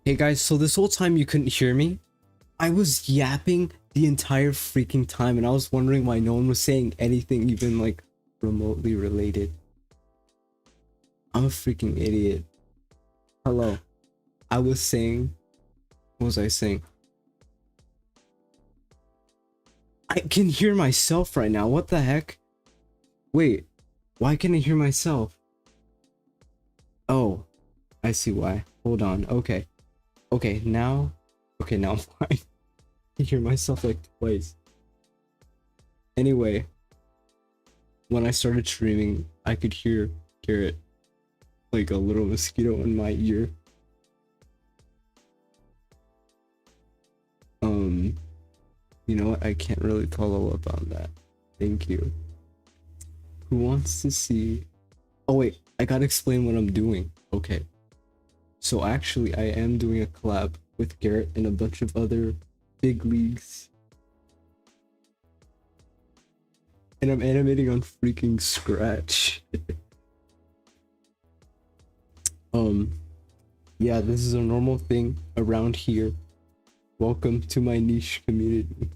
Hey guys, so this whole time you couldn't hear me? I was yapping the entire freaking time and I was wondering why no one was saying anything even like remotely related. I'm a freaking idiot. Hello. I was saying, what was I saying? I can hear myself right now. What the heck? Wait, why can I hear myself? Oh, I see why. Hold on. Okay. Okay, now I'm fine. I can hear myself like twice. Anyway, when I started streaming, I could hear Garrett like a little mosquito in my ear. You know what? I can't really follow up on that. Thank you. Who wants to see? Oh wait, I gotta explain what I'm doing. Okay. So actually, I am doing a collab with Garrett and a bunch of other big leagues. And I'm animating on freaking Scratch. Yeah, this is a normal thing around here. Welcome to my niche community.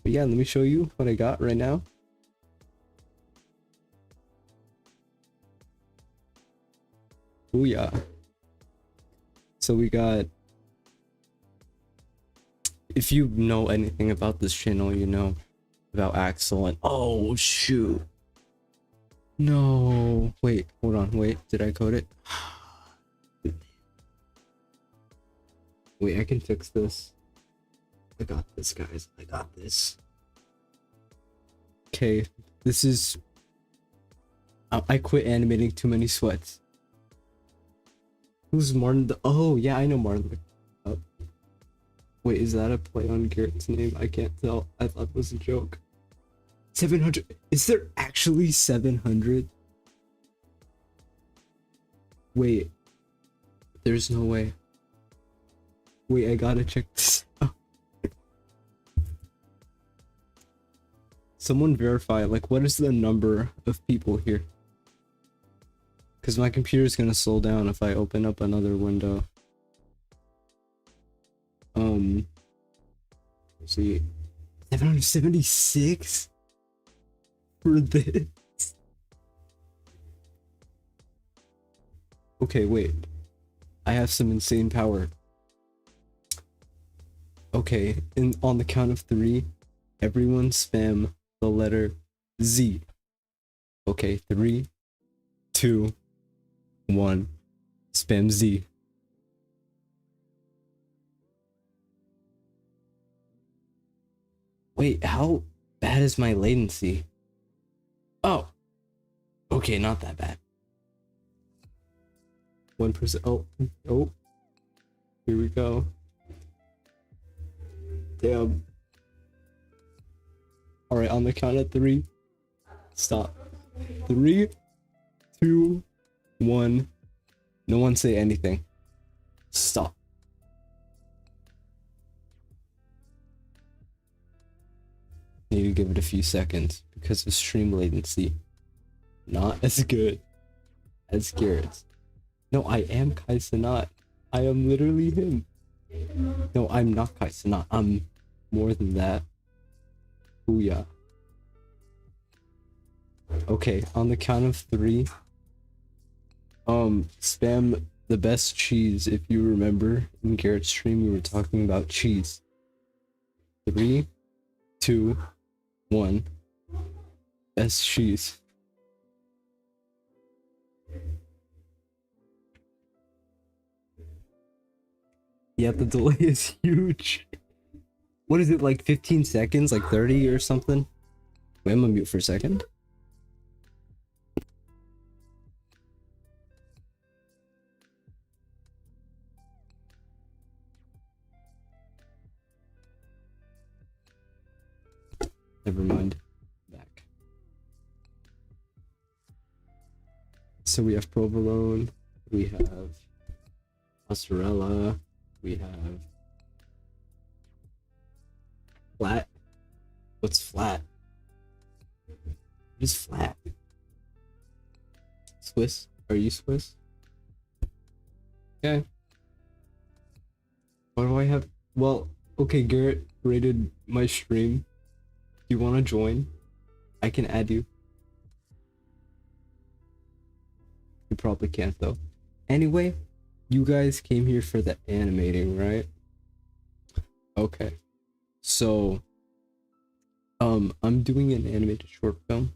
But yeah, let me show you what I got right now. Oh yeah. So we got, if you know anything about this channel, you know about Axel and oh shoot. No, wait, hold on, wait, did I code it? Wait, I can fix this. I got this, guys. I got this. Okay, this is... I quit animating too many sweats. Who's Martin the... Oh, yeah, I know Martin the... Wait, is that a play on Garrett's name? I can't tell. I thought it was a joke. 700... Is there actually 700? Wait. There's no way. Wait, I gotta check this out. Someone verify, like, what is the number of people here? Because my computer is gonna slow down if I open up another window. Let's see. 776? For this? Okay, wait. I have some insane power. Okay, and on the count of 3, everyone spam the letter Z. Okay, 3, 2, 1. Spam Z. Wait, how bad is my latency? Oh. Okay, not that bad. 1%. Oh. Here we go. Damn. Alright, on the count of 3. Stop. 3, 2, 1. No one say anything. Stop. Need to give it a few seconds because of stream latency. Not as good as Garrett's. No, I am Kai Cenat. I am literally him. No, I'm not Kai Cenat. I'm more than that. Booyah. Okay, on the count of 3. Spam the best cheese. If you remember in Garrett's stream, we were talking about cheese. 3, 2, 1. Best cheese. Yeah, the delay is huge. What is it, like 15 seconds? Like 30 or something? Wait, I'm gonna mute for a second. Never mind. Back. So we have provolone. We have mozzarella. We have flat. What's flat? What is flat? Swiss? Are you Swiss? Okay. Why do I have? Well, okay, Garrett rated my stream. You want to join? I can add you. You probably can't though. Anyway, you guys came here for the animating, right? Okay. So, I'm doing an animated short film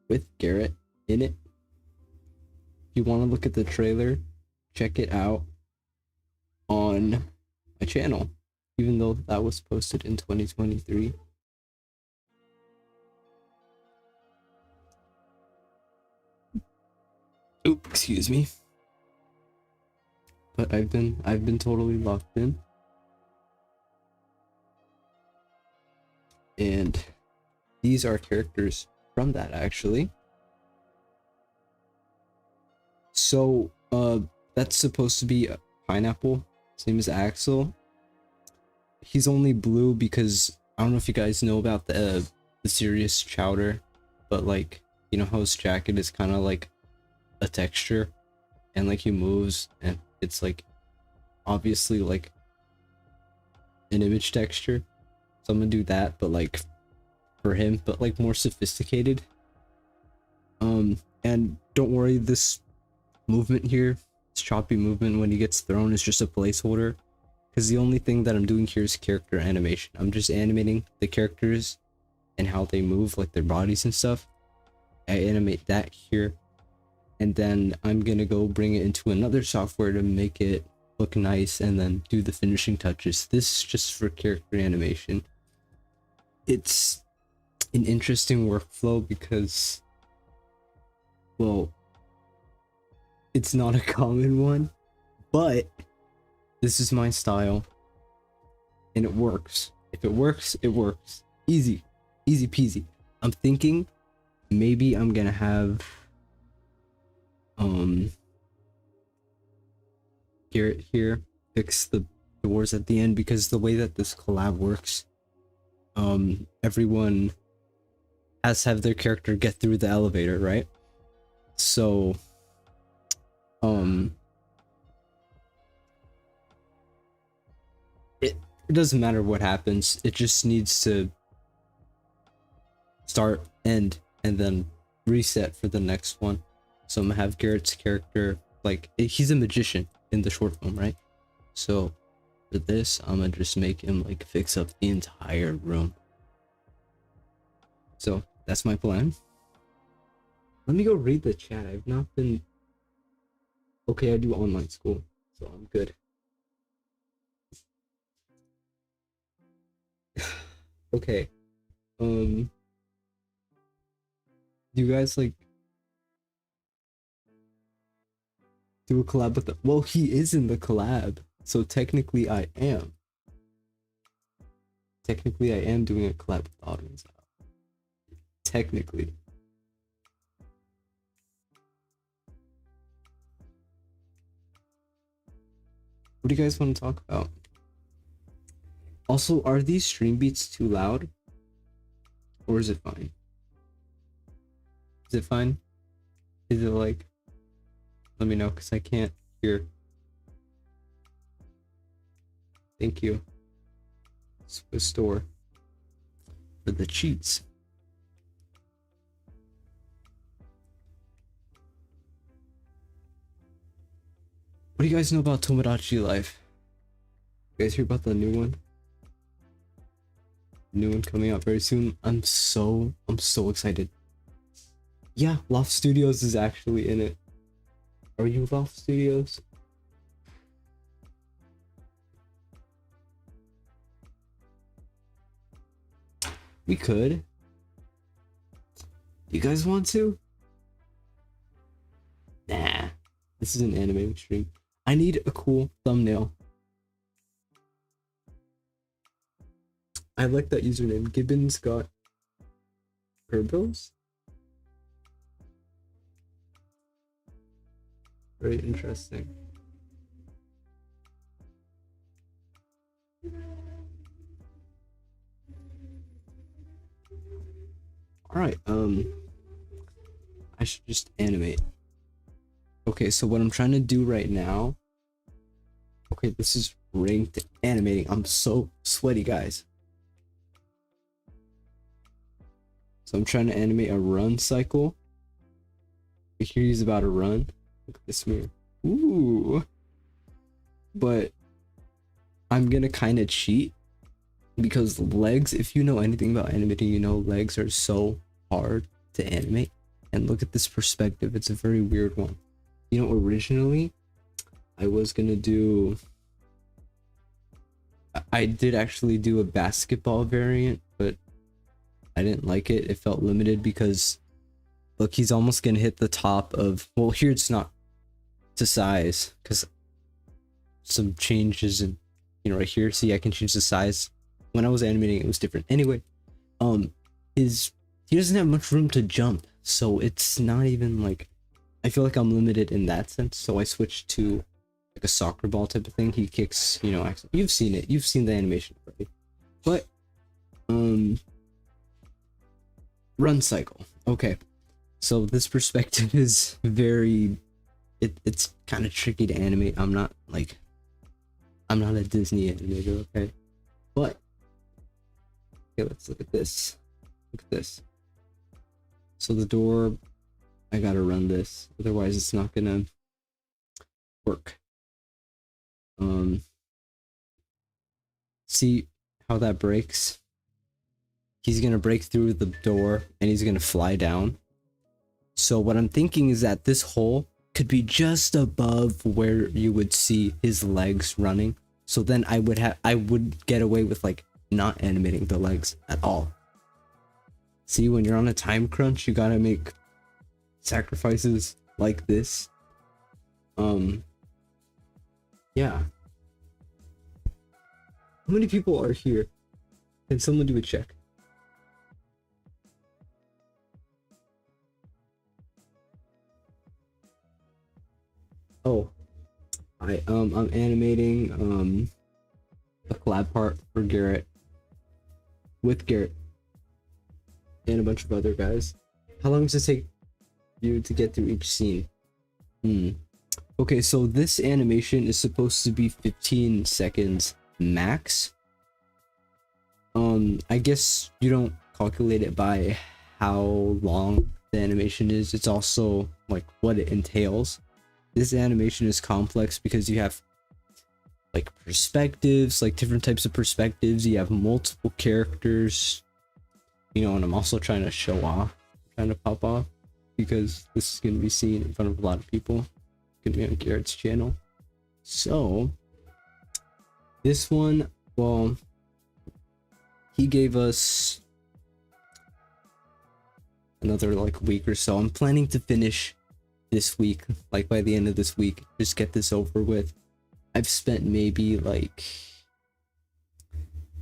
with Garrett in it. If you want to look at the trailer, check it out on my channel, even though that was posted in 2023. Oop, excuse me. But I've been totally locked in. And these are characters from that actually. So that's supposed to be a pineapple. His name is Axel. He's only blue because I don't know if you guys know about the serious chowder, but like, you know how his jacket is kind of like a texture, and like he moves and it's like obviously like an image texture. So I'm gonna do that, but like for him, but like more sophisticated. And don't worry, this movement here, this choppy movement when he gets thrown, is just a placeholder, because the only thing that I'm doing here is character animation. I'm just animating the characters and how they move, like their bodies and stuff. I animate that here, and then I'm gonna go bring it into another software to make it look nice and then do the finishing touches. This is just for character animation. It's an interesting workflow because, well, it's not a common one, but this is my style and it works. If it works, it works. Easy peasy. I'm thinking maybe I'm gonna have Garrett here fix the doors at the end, because the way that this collab works, everyone has to have their character get through the elevator, right? So it doesn't matter what happens, it just needs to start, end, and then reset for the next one. So I'm gonna have Garrett's character, like, he's a magician in the short film, right? So for this, I'm gonna just make him like fix up the entire room. So that's my plan. Let me go read the chat. I've not been... Okay, I do online school, so I'm good. Okay. Do you guys like do a collab with the... Well, he is in the collab, so technically I am. Technically I am doing a collab with the audience. Technically. What do you guys want to talk about? Also, are these stream beats too loud? Or is it fine? Is it fine? Is it like... Let me know, because I can't hear. Thank you. Swiss store for the cheats. What do you guys know about Tomodachi Life? You guys hear about the new one? New one coming out very soon. I'm so excited. Yeah, Loft Studios is actually in it. Are you Loft Studios? We could. You guys want to? Nah. This is an animating stream. I need a cool thumbnail. I like that username. Gibbons got Herbills? Very interesting. Alright, I should just animate. Okay, so what I'm trying to do right now Okay, this is ranked animating. I'm so sweaty, guys. So I'm trying to animate a run cycle. Here he's about to run. Look at this mirror. Ooh. But I'm gonna kind of cheat because legs, if you know anything about animating, you know legs are so hard to animate. And look at this perspective. It's a very weird one. You know, originally I was gonna do, I did actually do a basketball variant, but I didn't like it. It felt limited because look, he's almost gonna hit the top of, well, here it's not to size because some changes in, you know, right here. See, I can change the size. When I was animating, it was different. Anyway, he doesn't have much room to jump, so it's not even like, I feel like I'm limited in that sense. So I switched to like a soccer ball type of thing. He kicks, you know, you've seen it. You've seen the animation already. But run cycle. Okay. So this perspective is very, it's kind of tricky to animate. I'm not a Disney animator, okay? But okay, let's look at this. Look at this. So the door, I gotta run this, otherwise it's not gonna work. See how that breaks? He's gonna break through the door and he's gonna fly down. So what I'm thinking is that this hole could be just above where you would see his legs running. So then I would get away with like not animating the legs at all. See, when you're on a time crunch, you gotta make sacrifices like this. Yeah. How many people are here? Can someone do a check? Oh, I'm animating a collab part for Garrett, with Garrett and a bunch of other guys. How long does it take you to get through each scene? Okay, so this animation is supposed to be 15 seconds max. I guess you don't calculate it by how long the animation is. It's also like what it entails. This animation is complex because you have like perspectives, like different types of perspectives. You have multiple characters, you know, and I'm also trying to show off, trying to pop off, because this is going to be seen in front of a lot of people. It's going to be on Garrett's channel. So this one, well, he gave us another like week or so. I'm planning to finish this week, like by the end of this week, just get this over with. I've spent maybe like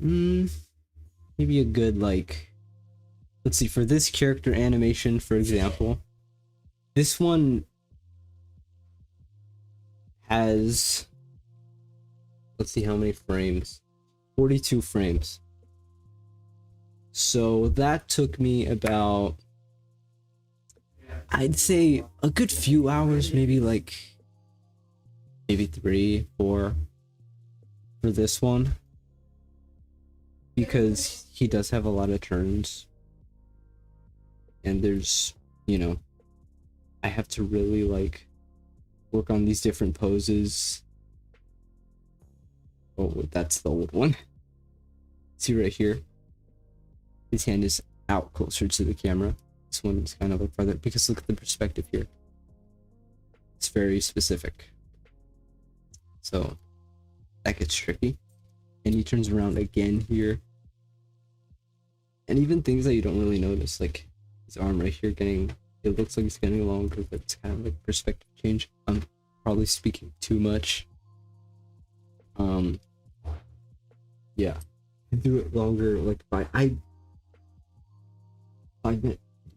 maybe a good, like, let's see, for this character animation, for example, this one has, let's see how many frames, 42 frames. So that took me about, I'd say a good few hours, maybe 3, 4 for this one, because he does have a lot of turns and there's, you know, I have to really like work on these different poses. Oh, that's the old one. See right here, his hand is out closer to the camera. This one is kind of like further, because look at the perspective here. It's very specific. So that gets tricky. And he turns around again here. And even things that you don't really notice, like his arm right here getting, it looks like it's getting longer, but it's kind of like perspective change. I'm probably speaking too much. Yeah. I do it longer, like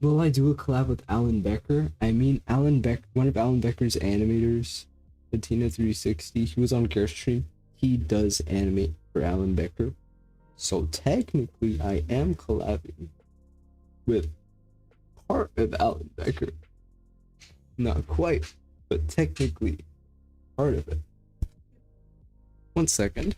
will I do a collab with Alan Becker? I mean, Alan Beck, one of Alan Becker's animators, Patina 360, he was on Garrett's stream. He does animate for Alan Becker. So technically, I am collabing with part of Alan Becker. Not quite, but technically part of it. One second.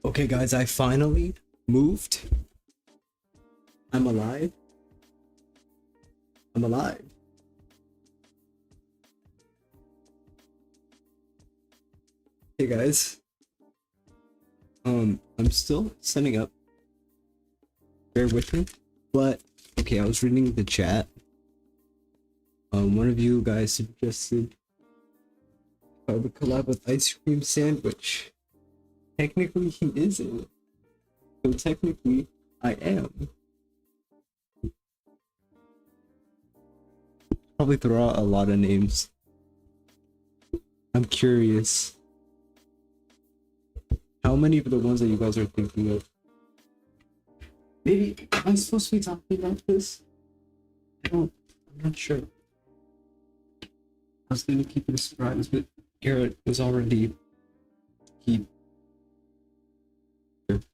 Okay guys, I finally moved. I'm alive. I'm alive. Hey guys. I'm still setting up. Bear with me. But okay, I was reading the chat. One of you guys suggested I would collab with Ice Cream Sandwich. Technically he isn't. So technically I am. Probably throw out a lot of names. I'm curious. How many of the ones that you guys are thinking of? Maybe am I supposed to be talking about this? I'm not sure. I was gonna keep it a surprise, but Garrett was already here,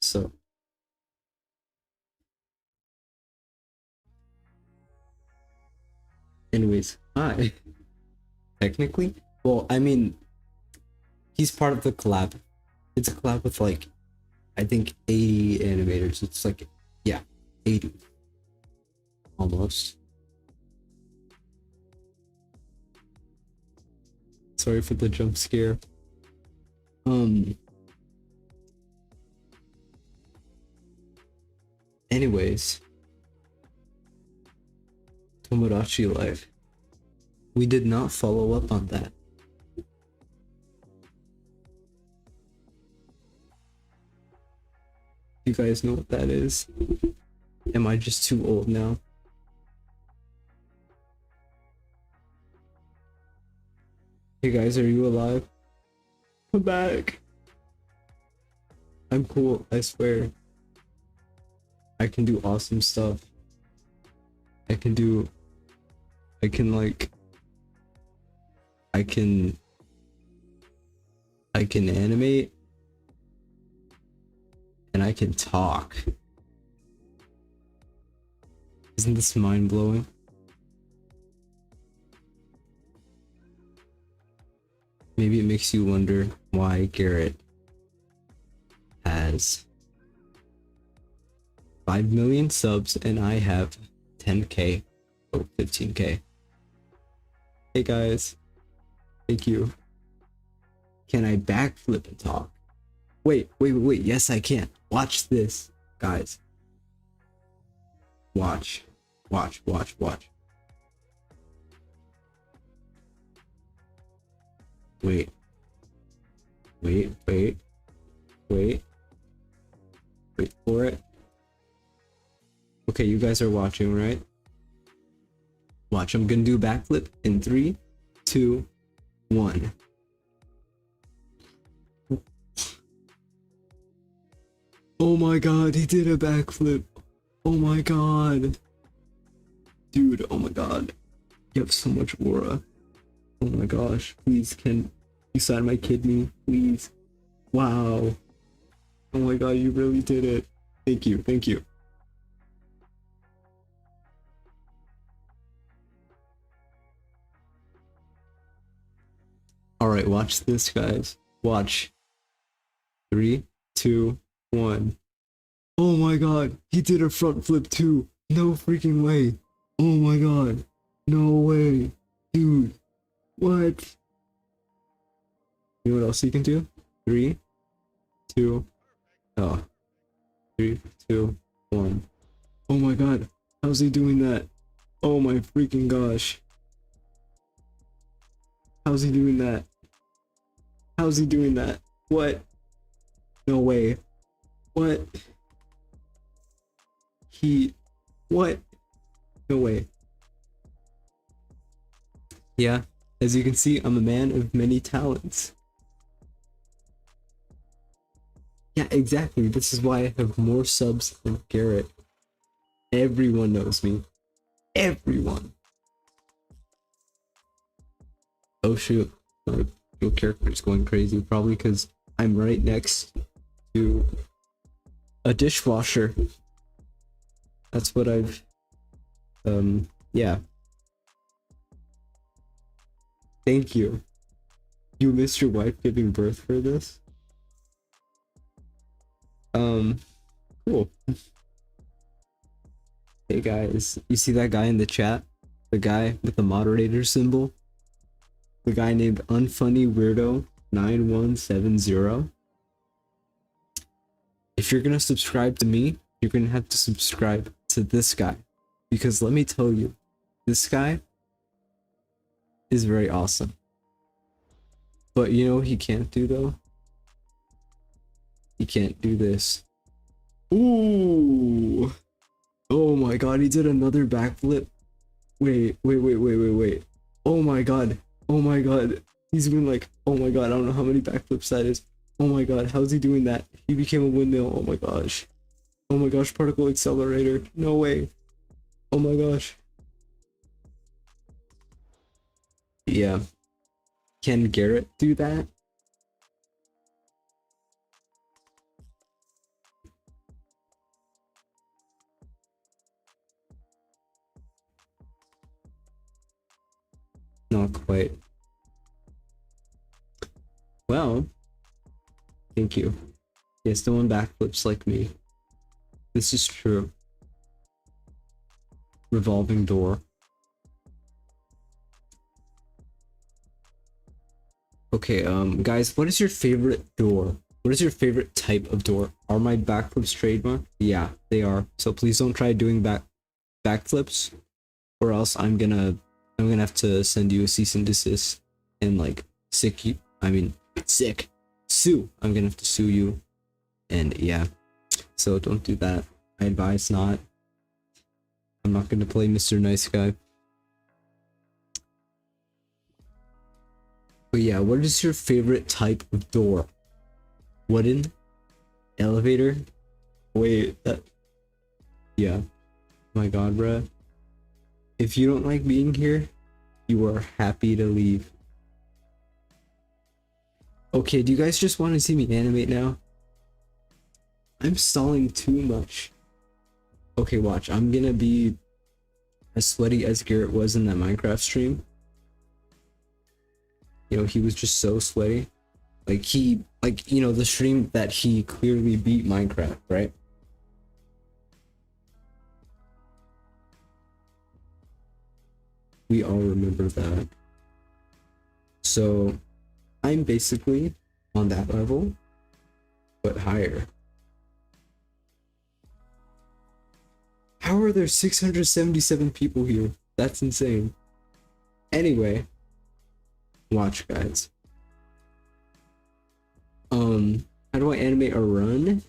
so. Anyways, hi. Technically, well, I mean, he's part of the collab. It's a collab with like, I think 80 animators. It's like, yeah, 80 almost. Sorry for the jump scare. Anyways, Tomodachi Life. We did not follow up on that. You guys know what that is? Am I just too old now? Hey guys, are you alive? Come back. I'm cool, I swear. I can do awesome stuff. I can like, I can animate, and I can talk. Isn't this mind-blowing? Maybe it makes you wonder why Garrett has 5 million subs and I have 10k or 15k. Hey guys, thank you. Can I backflip and talk? Wait, yes I can. Watch this, guys. Watch. Wait for it. Okay, you guys are watching, right? Watch, I'm gonna do a backflip in 3, 2, 1. Oh my god, he did a backflip. Oh my god. Dude, oh my god. You have so much aura. Oh my gosh, please, can you sign my kidney, please? Wow. Oh my god, you really did it. Thank you. Alright, watch this, guys. Watch. 3, 2, 1. Oh my god, he did a front flip too. No freaking way. Oh my god. No way. Dude. What? You know what else he can do? 3, 2, 3, 2, 1. Oh my god. How's he doing that? Oh my freaking gosh. How's he doing that? How's he doing that? What? No way. What? What? No way. Yeah, as you can see, I'm a man of many talents. Yeah, exactly. This is why I have more subs than Garrett. Everyone knows me. Everyone. Oh shoot. My character is going crazy, probably because I'm right next to a dishwasher. That's what I've yeah. Thank you. You missed your wife giving birth for this? Cool. Hey guys, you see that guy in the chat? The guy with the moderator symbol? The guy named Unfunny Weirdo 9170. If you're gonna subscribe to me, you're gonna have to subscribe to this guy. Because let me tell you, this guy is very awesome. But you know what he can't do though? He can't do this. Ooh! Oh my god, he did another backflip. Wait. Oh my god. Oh my god. He's been like, oh my god, I don't know how many backflips that is. Oh my god, how's he doing that? He became a windmill. Oh my gosh. Oh my gosh, particle accelerator. No way. Oh my gosh. Yeah. Can Garrett do that? Not quite. Well, thank you. Yes, no one backflips like me. This is true. Revolving door. Okay, guys, what is your favorite door? What is your favorite type of door? Are my backflips trademark? Yeah, they are. So please don't try doing backflips, or else I'm gonna have to send you a cease and desist and like sue. I'm gonna have to sue you, and yeah. So don't do that. I advise not. I'm not gonna play Mr. Nice Guy. But yeah, what is your favorite type of door? Wooden, Elevator? Wait, that... Yeah. My god, bruh. If you don't like being here, you are happy to leave. Okay, do you guys just want to see me animate now? I'm stalling too much. Okay, watch. I'm gonna be as sweaty as Garrett was in that Minecraft stream. You know, he was just so sweaty. Like, you know, the stream that he clearly beat Minecraft, right? We all remember that. So, I'm basically on that level, but higher. How are there 677 people here? That's insane. Anyway, watch, guys. How do I animate a run?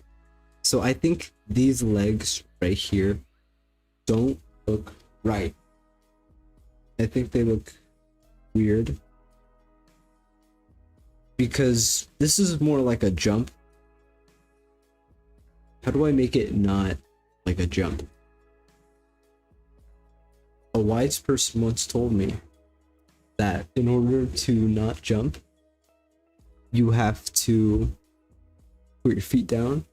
So I think these legs right here don't look right. I think they look weird. Because this is more like a jump. How do I make it not like a jump? A wise person once told me that in order to not jump, you have to put your feet down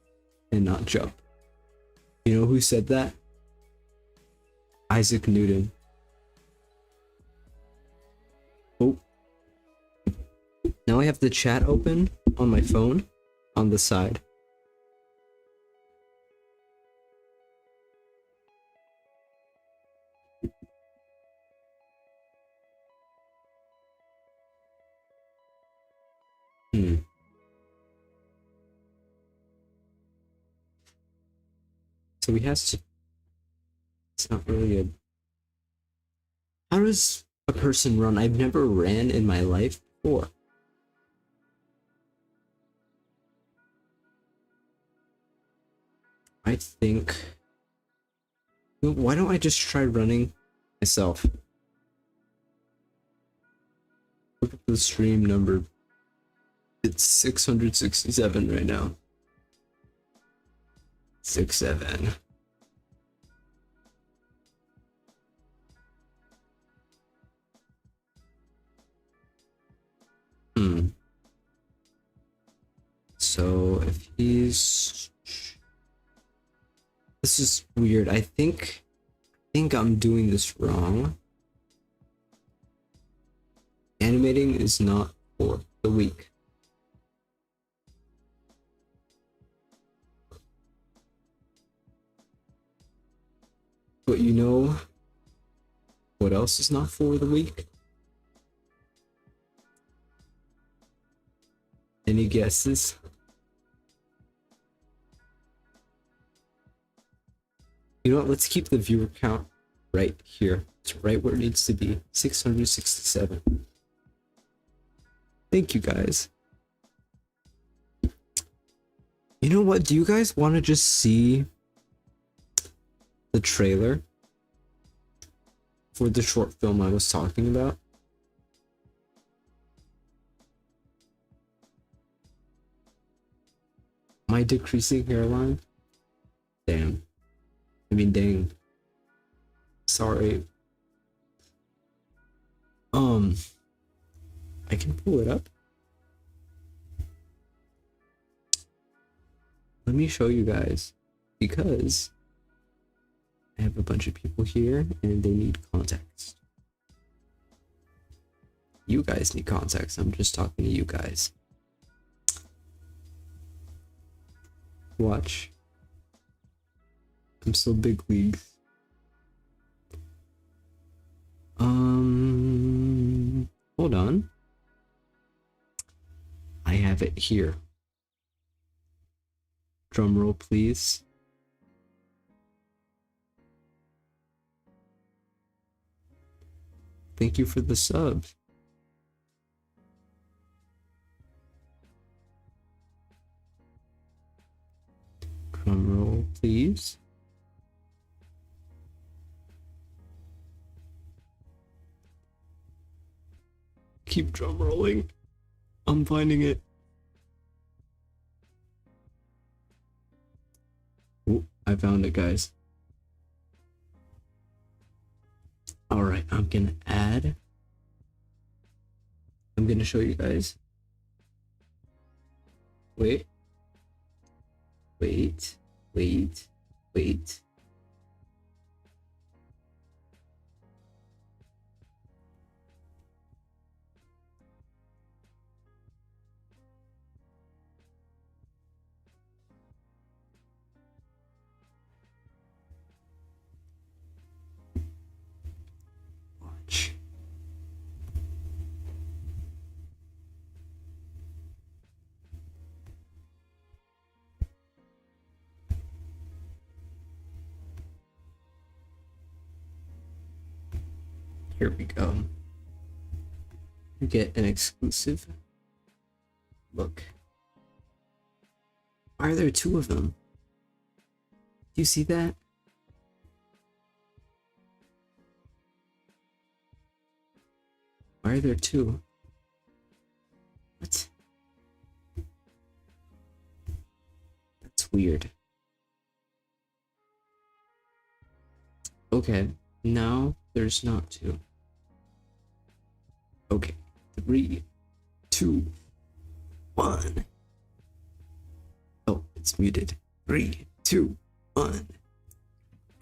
and not jump. You know who said that? Isaac Newton. Oh. Now I have the chat open on my phone on the side. So he has to... It's not really a... How does a person run? I've never ran in my life before. I think... Why don't I just try running myself? Look at the stream number. It's 667 right now. 67. So if he's... This is weird. I think I'm doing this wrong. Animating is not for the weak. But you know what else is not for the weak? Any guesses? You know what? Let's keep the viewer count right here. It's right where it needs to be. 667. Thank you, guys. You know what? Do you guys want to just see the trailer for the short film I was talking about? My decreasing hairline? Damn. I mean, dang. Sorry. I can pull it up. Let me show you guys, because I have a bunch of people here and they need context. You guys need context. I'm just talking to you guys. Watch. I'm so big leagues. Hold on. I have it here. Drum roll, please. Thank you for the sub. Drum roll, please. Keep drum rolling. I'm finding it. I found it, guys. Alright, I'm gonna show you guys. Wait. Watch. Here we go. You get an exclusive look. Why are there two of them? Do you see that? Why are there two? What? That's weird. Okay, now there's not two. Okay, 3, 2, 1. Oh, it's muted. 3, 2, 1.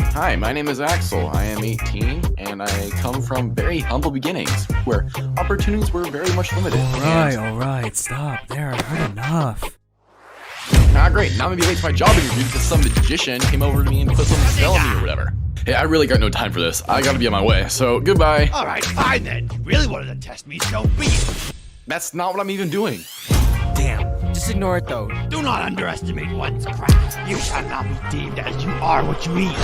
Hi, my name is Axel. I am 18, and I come from very humble beginnings, where opportunities were very much limited. Alright, stop there. I've heard enough. Great. Now I'm gonna be late to my job interview because some magician came over to me and put some spell on me or whatever. Hey, I really got no time for this. I gotta be on my way, so goodbye. Alright, fine then. You really wanted to test me, so be it. That's not what I'm even doing. Damn, just ignore it though. Do not underestimate one's craft. You shall not be deemed as you are what you eat.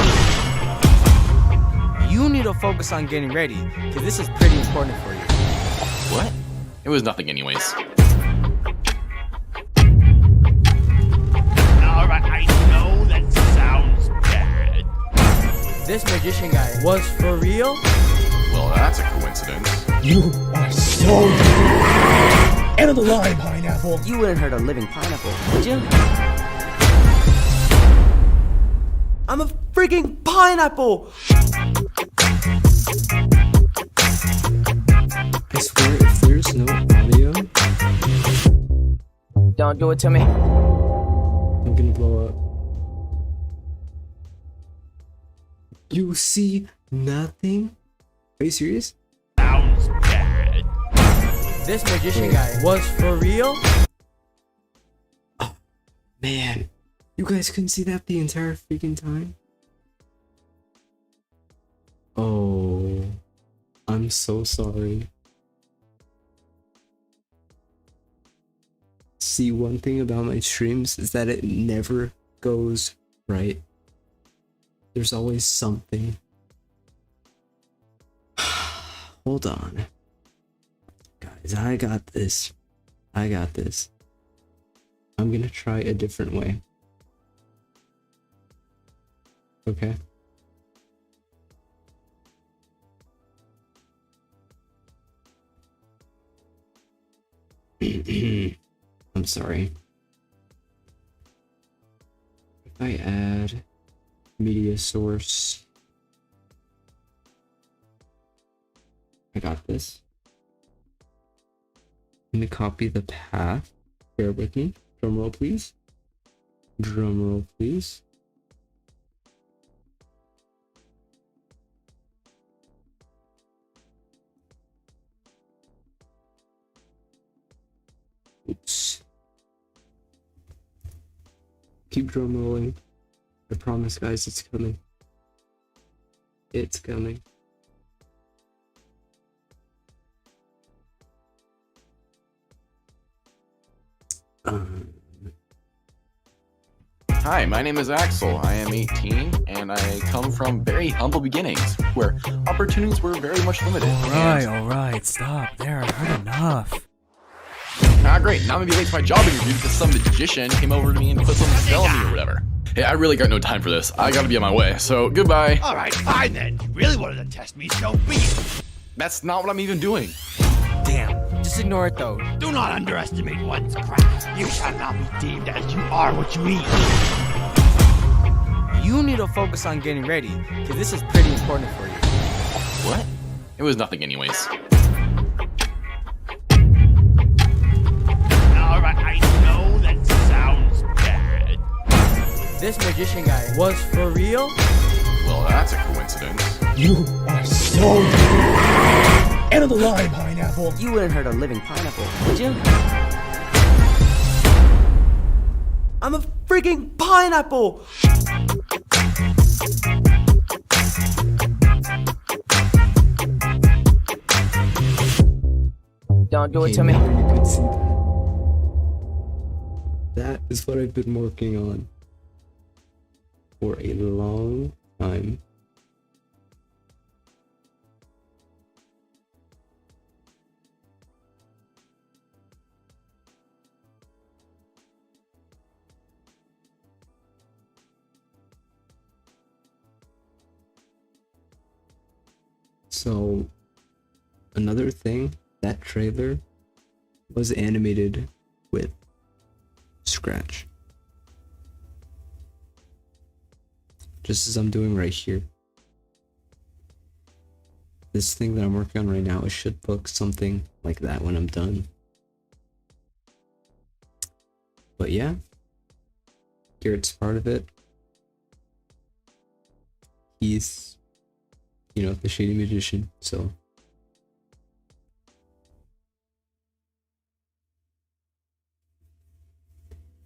You need to focus on getting ready, because this is pretty important for you. What? It was nothing anyways. Alright, I know that sounds bad. This magician guy was for real? Well, that's a coincidence. You are so end of the line, pineapple. You wouldn't hurt a living pineapple, would you? I'm a freaking pineapple! I swear, if there's no audio, Don't do it to me. I'm gonna blow up. You see nothing? Are you serious? Sounds bad. This magician guy was for real? Oh, man. You guys couldn't see that the entire freaking time? Oh, I'm so sorry. See, one thing about my streams is that it never goes right. There's always something. Hold on. Guys, I got this. I got this. I'm gonna try a different way. Okay. I'm sorry. If I add media source, I got this. I'm gonna copy the path. Bear with me. Drum roll, please. Drum roll, please. Oops. Keep drum rolling. I promise, guys, it's coming. It's coming. Hi, my name is Axel. I am 18, and I come from very humble beginnings, where opportunities were very much limited. Alright, stop there. I've heard enough. Great. Now I'm gonna be late to my job interview because some magician came over to me and put some spell on me or whatever. Hey, I really got no time for this. I gotta be on my way, so goodbye. Alright, fine then. You really wanted to test me, so be it. That's not what I'm even doing. Damn, just ignore it though. Do not underestimate one's craft. You shall not be deemed as you are what you eat. You need to focus on getting ready, because this is pretty important for you. What? It was nothing anyways. Alright, I know that sounds bad. This magician guy was for real? Well, that's a coincidence. You are so end of the line, Pineapple. You wouldn't hurt a living pineapple, would you? I'm a freaking pineapple! Don't do it to me. You could see that. That is what I've been working on for a long time. So, another thing, that trailer was animated with Scratch. Just as I'm doing right here. This thing that I'm working on right now, it should look something like that when I'm done. But yeah, Garrett's part of it. He's, you know, the shady magician, so.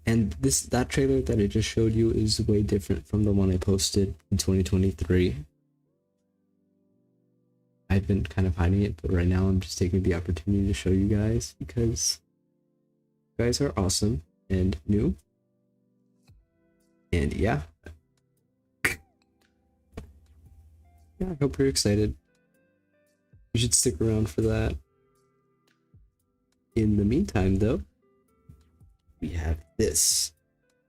And that trailer that I just showed you is way different from the one I posted in 2023. I've been kind of hiding it, but right now I'm just taking the opportunity to show you guys because you guys are awesome and new. And yeah. Yeah, I hope you're excited. You should stick around for that. In the meantime, though, we have this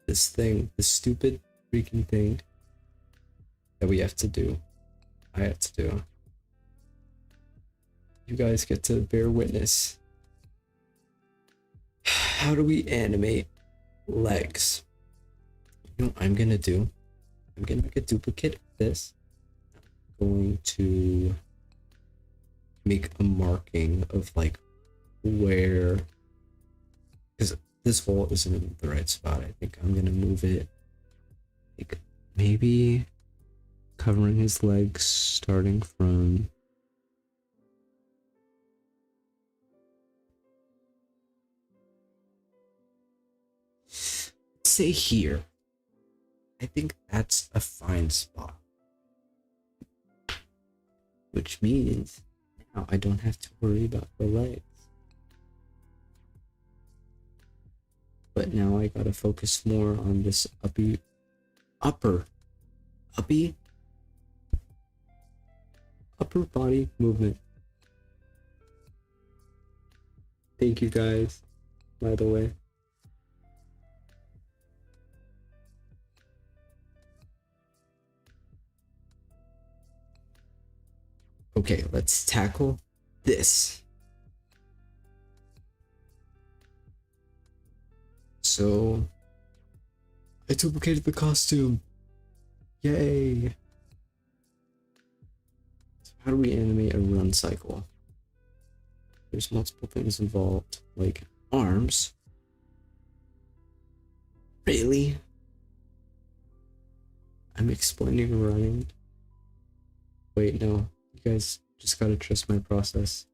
thing, this stupid freaking thing that we have to do. I have to do. You guys get to bear witness. How do we animate legs? You know what I'm gonna do? I'm gonna make a duplicate of this. I'm going to make a marking of like where, because this hole isn't in the right spot. I think I'm gonna move it like maybe covering his legs starting from say here. I think that's a fine spot. Which means now I don't have to worry about the legs. But now I gotta focus more on this upper body movement. Thank you guys, by the way. Okay, let's tackle this. So, I duplicated the costume. Yay! So how do we animate a run cycle? There's multiple things involved, like arms. Really? I'm explaining running. Wait, no. You guys just gotta trust my process.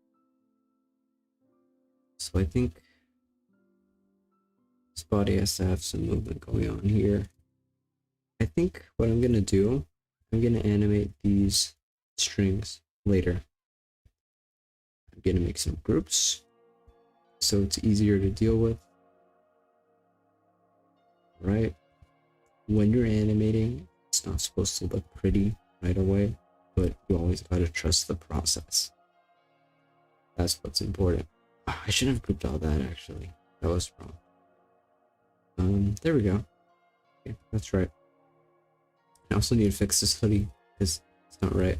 So I think this body has to have some movement going on here. I think what I'm gonna do, I'm gonna animate these strings later. I'm gonna make some groups so it's easier to deal with. Right? When you're animating, it's not supposed to look pretty right away, but you always gotta trust the process. That's what's important. I shouldn't have grouped all that actually. That was wrong. There we go. Okay, that's right. I also need to fix this hoodie because it's not right.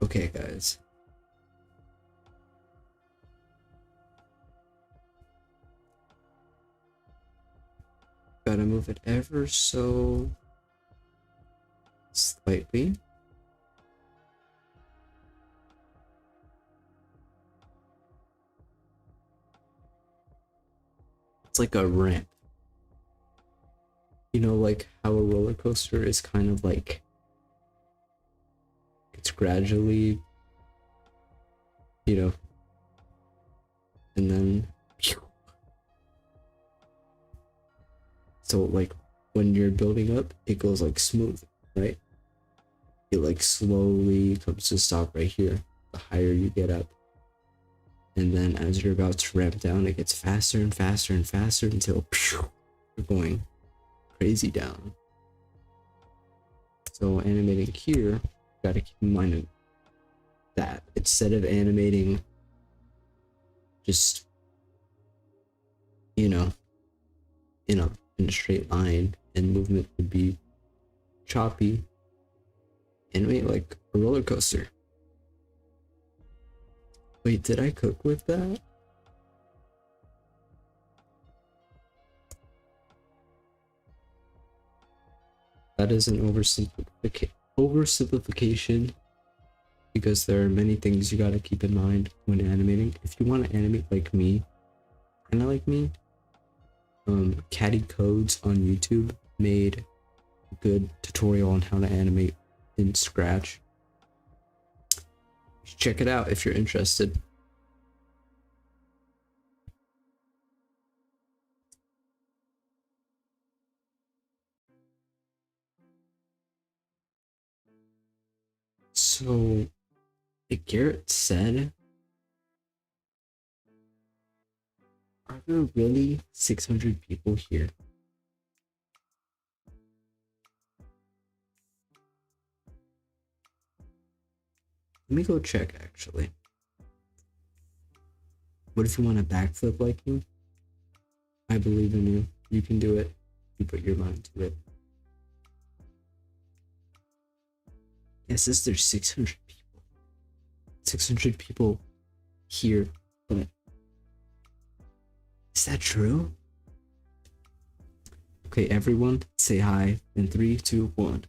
Okay, guys. Gotta move it ever so slightly. It's like a ramp. You know, like how a roller coaster is kind of like it's gradually, you know, and then so like when you're building up, it goes like smooth, right? It like slowly comes to stop right here the higher you get up. And then as you're about to ramp down, it gets faster and faster and faster until you're going crazy down. So animating here, gotta keep in mind that instead of animating just, you know, in a straight line and movement would be choppy, animate like a roller coaster. Wait, did I cook with that? That is an oversimplification because there are many things you gotta keep in mind when animating. If you want to animate like me, kind of like me, Caddy Codes on YouTube made a good tutorial on how to animate in Scratch. Check it out if you're interested. So, like Garrett said, are there really 600 people here? Let me go check actually. What if you want to backflip like me? I believe in you. You can do it. You put your mind to it. It says there's 600 people. 600 people here, but is that true? Okay, everyone, say hi in 3, 2, 1.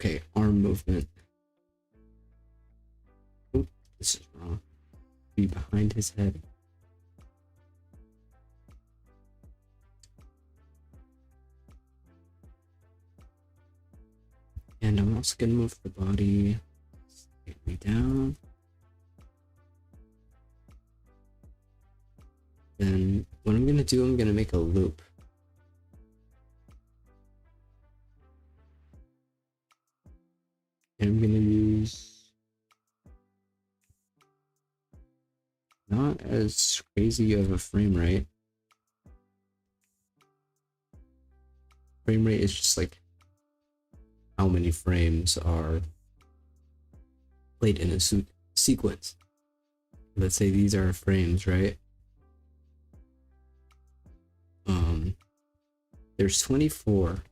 Okay, arm movement. Oh, this is wrong. Be behind his head. And I'm also gonna move the body slightly down. Then what I'm gonna do, I'm gonna make a loop. And I'm gonna use not as crazy of a frame rate. Frame rate is just like how many frames are played in a sequence. Let's say these are frames, right? There's 24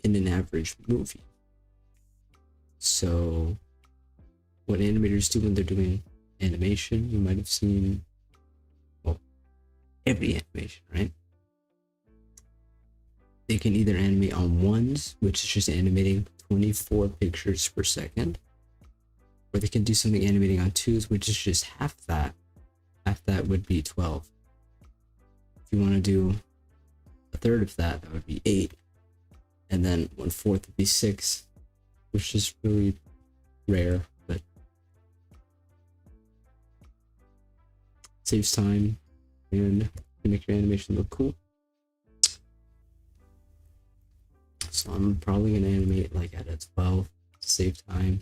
in an average movie. So what animators do when they're doing animation, you might have seen, well, every animation, right? They can either animate on ones, which is just animating 24 pictures per second, or they can do something animating on twos, which is just half that. Half that would be 12. If you want to do a third of that, that would be 8. And then 1/4 would be 6, which is really rare, but saves time and can make your animation look cool. So I'm probably gonna animate like at a 12 to save time.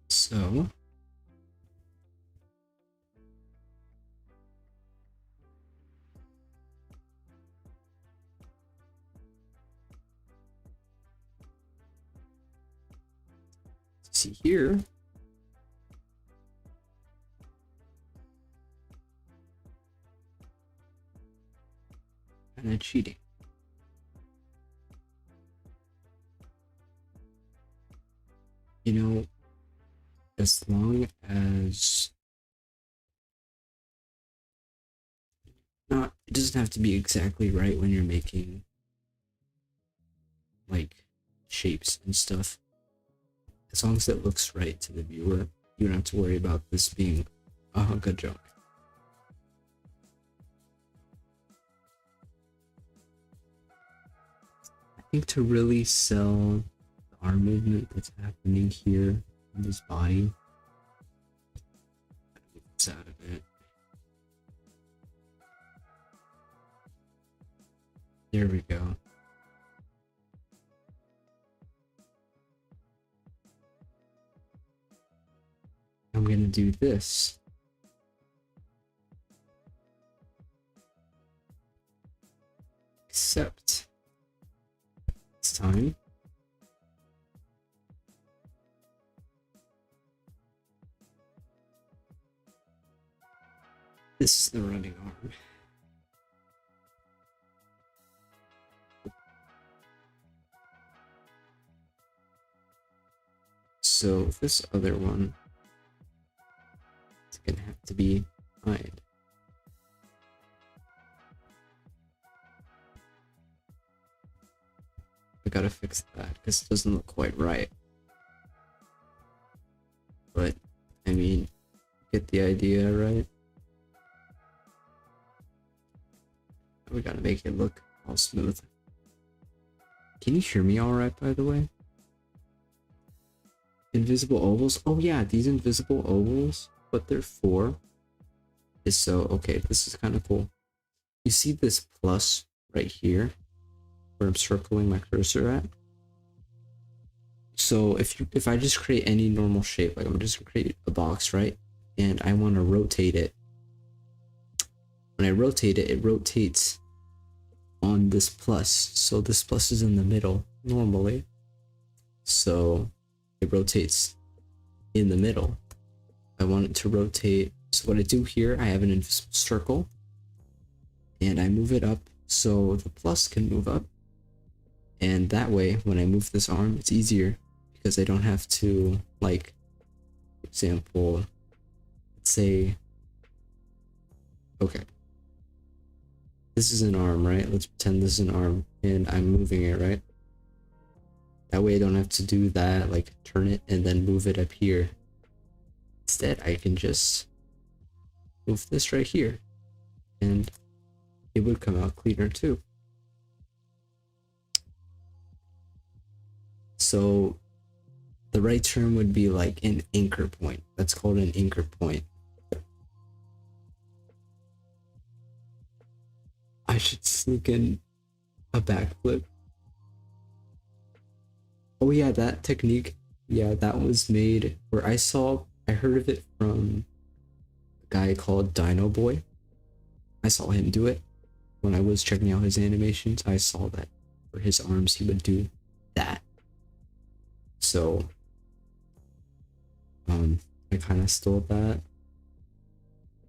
So see here, kind of cheating. You know, as long as not, it doesn't have to be exactly right when you're making like shapes and stuff. As long as it looks right to the viewer, you don't have to worry about this being a hunk of junk. I think to really sell the arm movement that's happening here in this body, get this out of it. There we go. I'm gonna do this. Except this time this is the running arm. So this other one is gonna have to be behind. I gotta fix that because it doesn't look quite right. But I mean, get the idea, right? We gotta make it look all smooth. Can you hear me alright, by the way? Invisible ovals? Oh yeah, these invisible ovals, what they're for is so, okay, this is kind of cool. You see this plus right here where I'm circling my cursor at? So if I just create any normal shape, like I'm just gonna create a box, right? And I want to rotate it. When I rotate it, it rotates on this plus. So this plus is in the middle normally. So it rotates in the middle. I want it to rotate. So what I do here, I have an invisible circle and I move it up so the plus can move up. And that way, when I move this arm, it's easier because I don't have to, like, for example, let's say, okay, this is an arm, right? Let's pretend this is an arm and I'm moving it, right? That way I don't have to do that, like turn it and then move it up here. Instead, I can just move this right here and it would come out cleaner too. So the right term would be like an anchor point. That's called an anchor point. I should sneak in a backflip. Oh yeah, that technique, yeah, that was made where I heard of it from a guy called Dino Boy. I saw him do it when I was checking out his animations. I saw that for his arms he would do that. So I kind of stole that.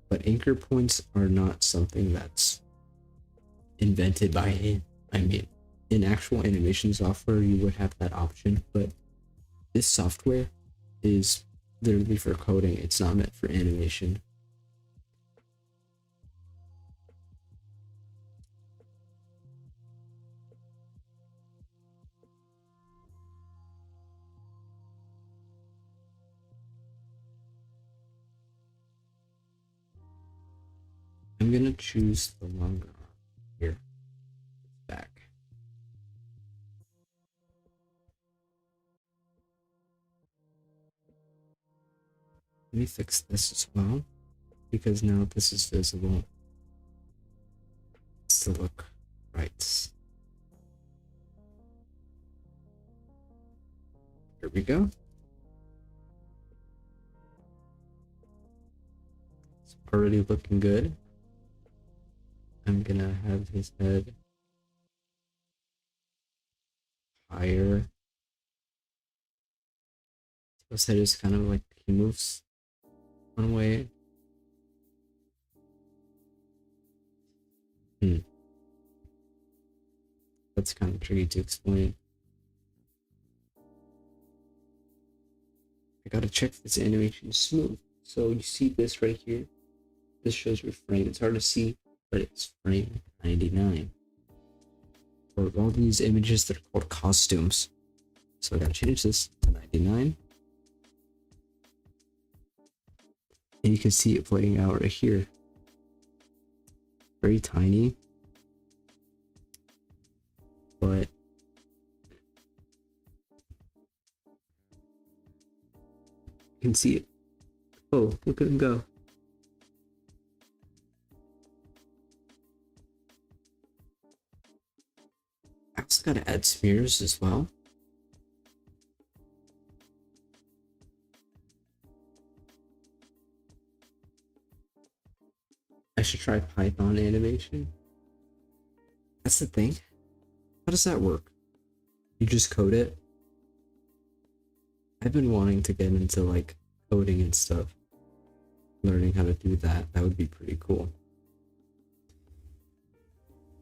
But anchor points are not something that's invented by him. I mean, in actual animation software you would have that option, but this software is literally for coding. It's not meant for animation. I'm gonna choose the longer arm here. Back. Let me fix this as well, because now this is visible. It's to look right. There we go. It's already looking good. I'm gonna have his head higher. His head is kind of like he moves one way. That's kind of tricky to explain. I gotta check if this animation is smooth. So you see this right here. This shows your frame. It's hard to see, but it's frame 99. For all these images that are called costumes. So I gotta change this to 99. And you can see it playing out right here. Very tiny. But you can see it. Oh, look at him go. I also gotta add smears as well. I should try Python animation. That's the thing. How does that work? You just code it? I've been wanting to get into like coding and stuff. Learning how to do that. That would be pretty cool.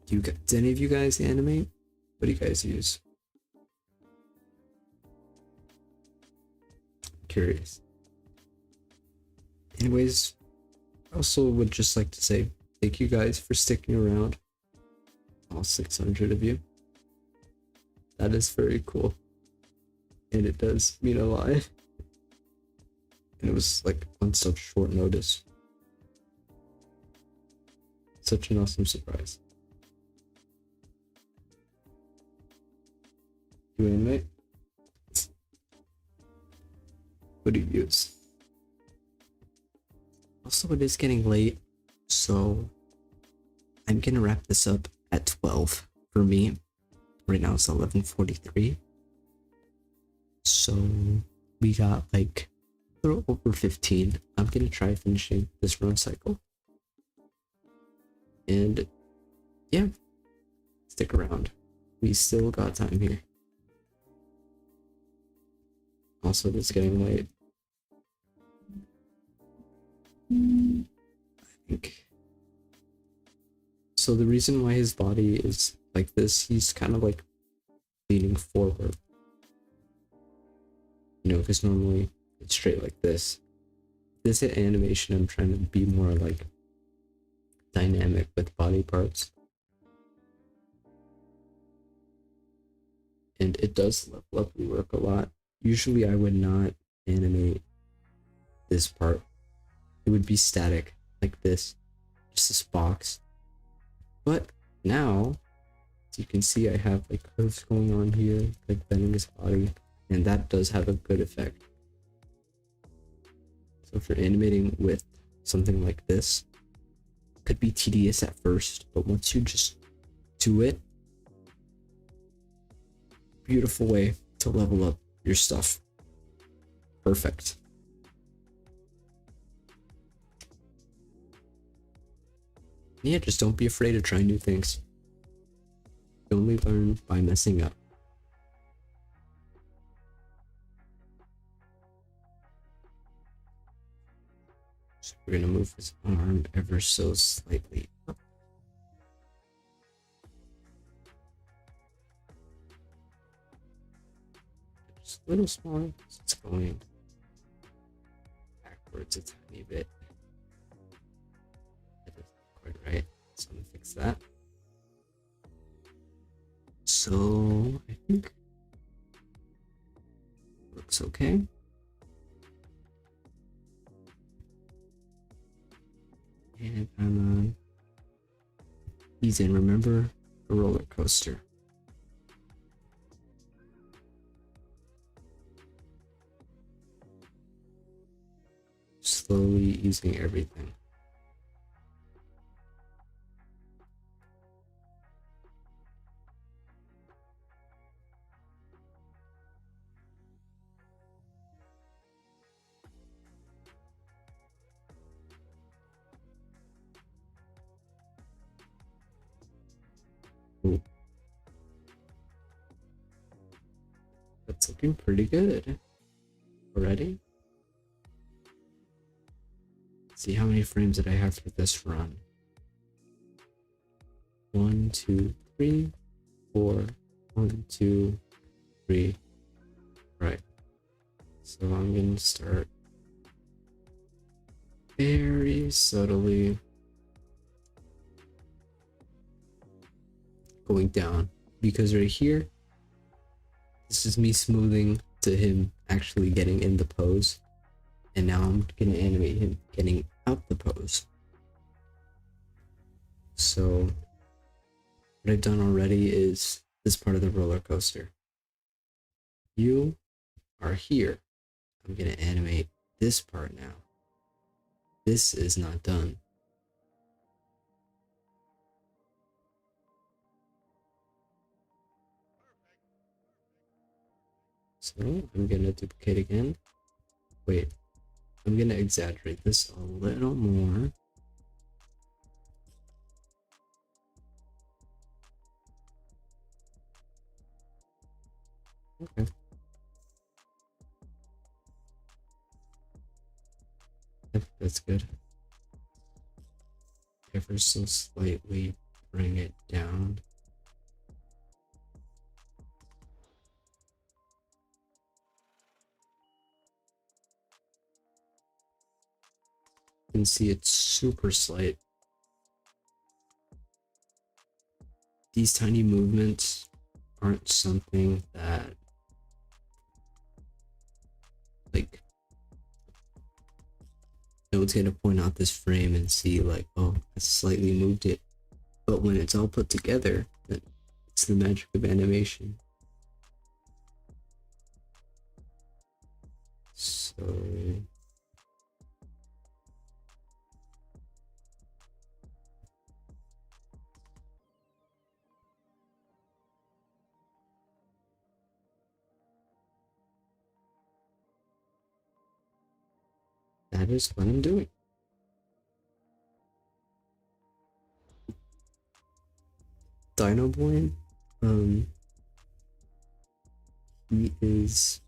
Do any of you guys animate? What do you guys use? Curious. Anyways, I also would just like to say thank you guys for sticking around. All 600 of you. That is very cool. And it does mean a lot. And it was like on such short notice. Such an awesome surprise. You animate? What do you use? Also, it is getting late, so I'm gonna wrap this up at 12 for me. Right now it's 11:43. So we got like a little over 15. I'm gonna try finishing this run cycle. And yeah, stick around. We still got time here. Also, it's getting late. I think. So the reason why his body is like this, he's kind of like leaning forward. You know, because normally it's straight like this. This animation, I'm trying to be more like dynamic with body parts. And it does level up and work a lot. Usually I would not animate this part. It would be static like this, just this box. But now, as you can see, I have like curves going on here, like bending his body, and that does have a good effect. So if you're animating with something like this, it could be tedious at first, but once you just do it, beautiful way to level up your stuff. Perfect. Yeah, just don't be afraid to try new things. You only learn by messing up. So we're gonna move his arm ever so slightly up. Just a little smaller, so it's going backwards a tiny bit. That doesn't look quite right, so I'm gonna fix that. So I think looks okay. And I'm ease in. Remember a roller coaster. Slowly easing everything. Ooh. That's looking pretty good already. See how many frames did I have for this run? 1, 2, 3, 4. 1, 2, 3. Right. So I'm gonna start very subtly going down, because right here, this is me smoothing to him actually getting in the pose, and now I'm gonna animate him getting out the pose. So what I've done already is this part of the roller coaster. You are here. I'm gonna animate this part now. This is not done. So I'm gonna duplicate again. Wait, I'm gonna exaggerate this a little more. Okay. Yep, that's good. Ever so slightly bring it down. You can see it's super slight. These tiny movements aren't something that, like, no one's gonna point out this frame and see like, oh, I slightly moved it. But when it's all put together, it's the magic of animation. So that is what I'm doing. Dino Boy, he is,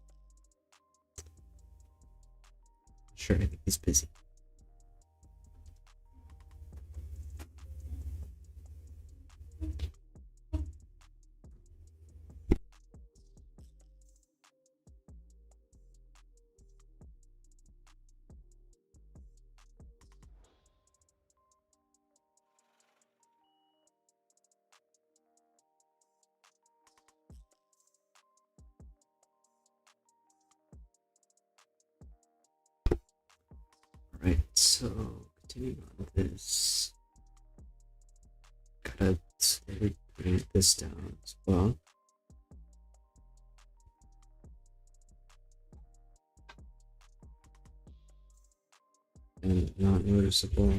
sure, I think he's busy. Alright, so continuing on this, gotta slowly bring this down as well. And not noticeable,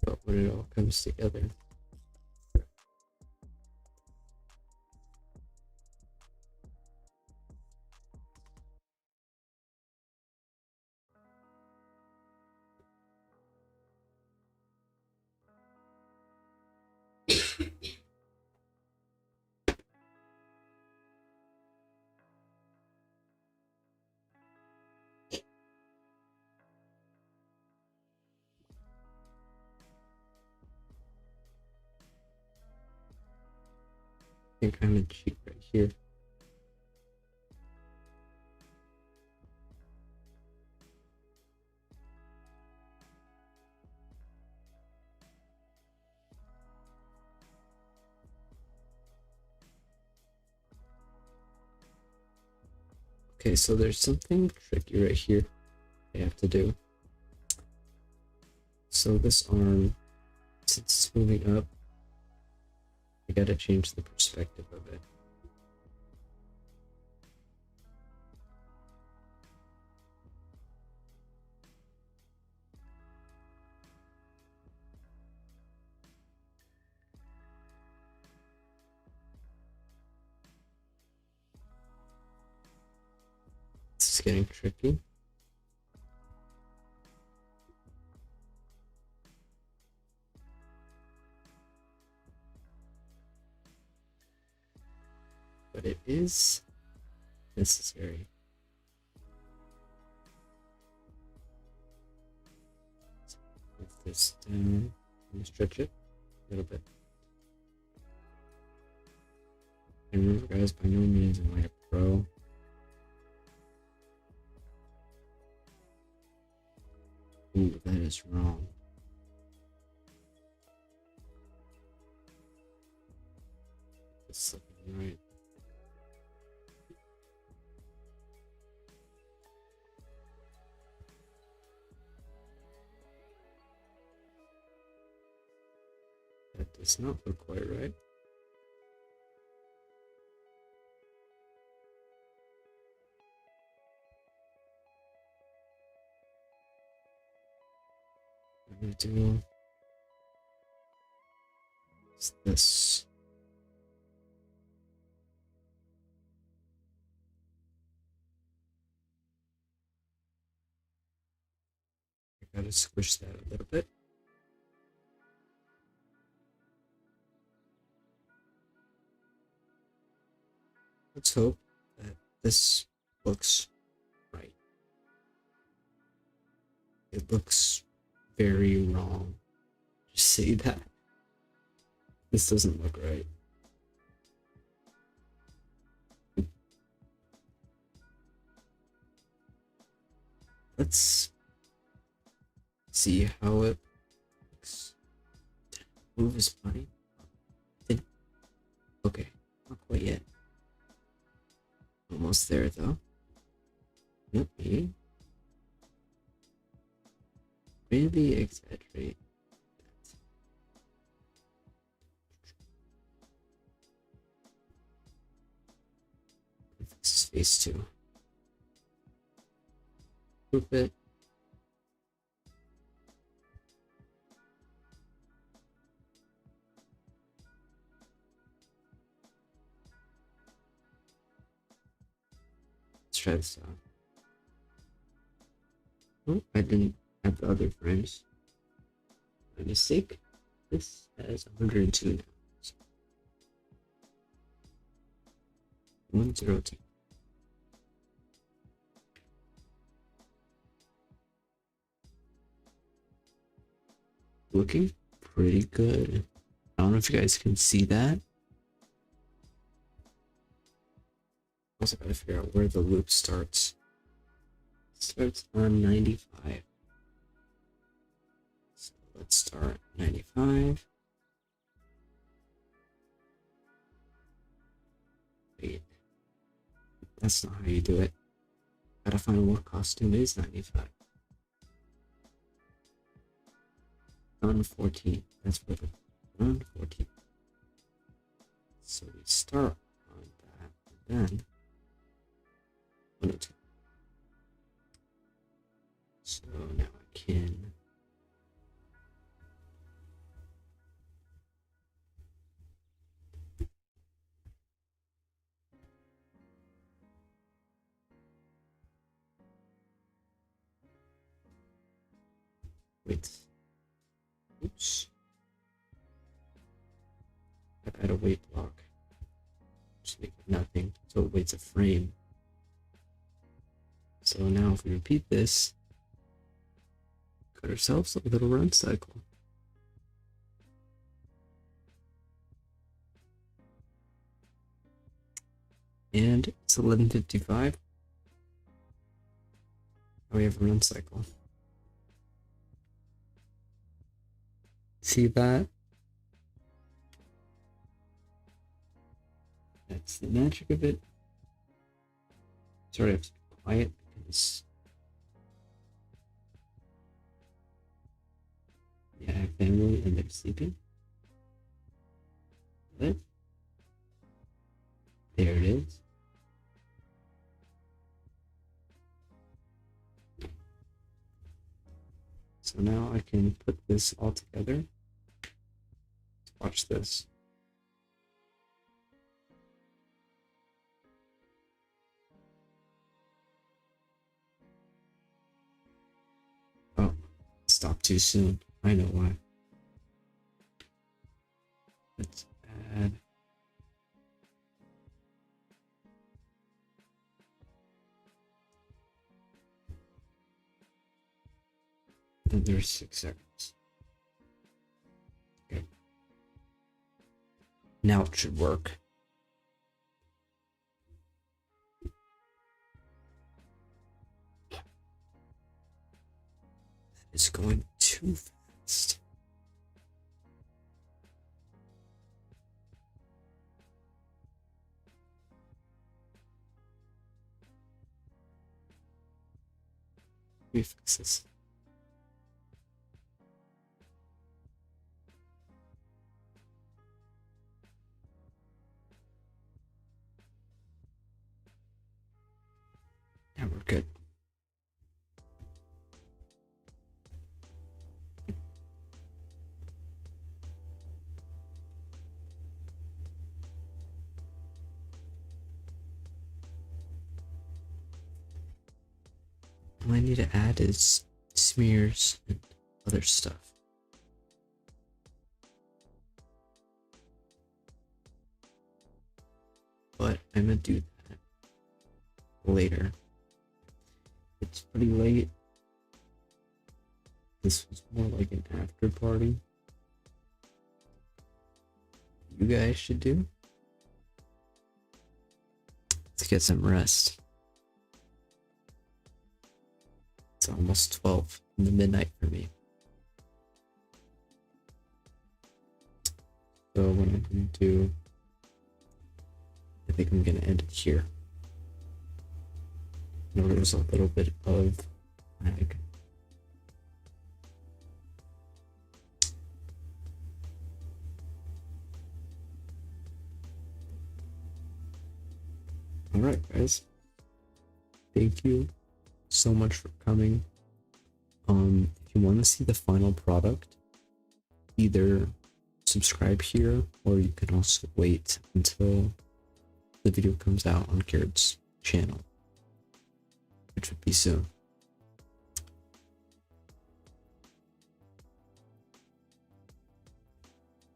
but when it all comes together. I think I'm a cheat right here. Okay, so there's something tricky right here I have to do. So this arm, since it's moving up, I gotta change the perspective of it. This is getting tricky. But it is necessary. So put this down and stretch it a little bit. And remember, guys, by no means am I a pro. Ooh, that is wrong. It's looking right. That does not look quite right. I'm gonna do this. I gotta squish that a little bit. Let's hope that this looks right. It looks very wrong. Just say that. This doesn't look right. Let's see how it looks. Move his body. Okay, not quite yet. Almost there though. Yep, really exaggerate that. This is phase 2. Group it. Let's try this out. Oh, I didn't have the other frames. My mistake. This has 102 now. So 102. Looking pretty good. I don't know if you guys can see that. Also gotta figure out where the loop starts. It starts on 95. So let's start 95. Wait. That's not how you do it. Gotta find what costume is 95. On 14. That's where the on 14. So we start on that and then 102. So now I can wait. Oops. Add a wait block. Just make it nothing. So it waits a frame. So now if we repeat this, got ourselves a little run cycle. And it's 11:55. Now we have a run cycle. See that? That's the magic of it. Sorry, I have to be quiet because I have family and they're sleeping. But there it is. So now I can put this all together. Let's watch this. Oh, stopped too soon. I know why. Let's add. And there's 6 seconds. Okay. Now it should work. is going too fast. Let me fix this. Yeah, we're good. All I need to add is smears and other stuff. But I'm gonna do that later. It's pretty late. This was more like an after party. You guys should do. Let's get some rest. It's almost 12 in the midnight for me. So what I'm gonna do, I think I'm gonna end it here. You know, there was a little bit of lag. Alright guys, thank you so much for coming. If you want to see the final product, either subscribe here or you can also wait until the video comes out on Garrett's channel, which would be soon.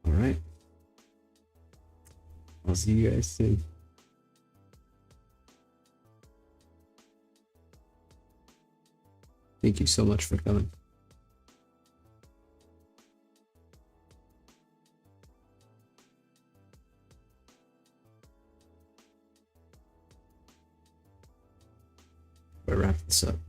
Alright, I'll see you guys soon. Thank you so much for coming. I wrap this up.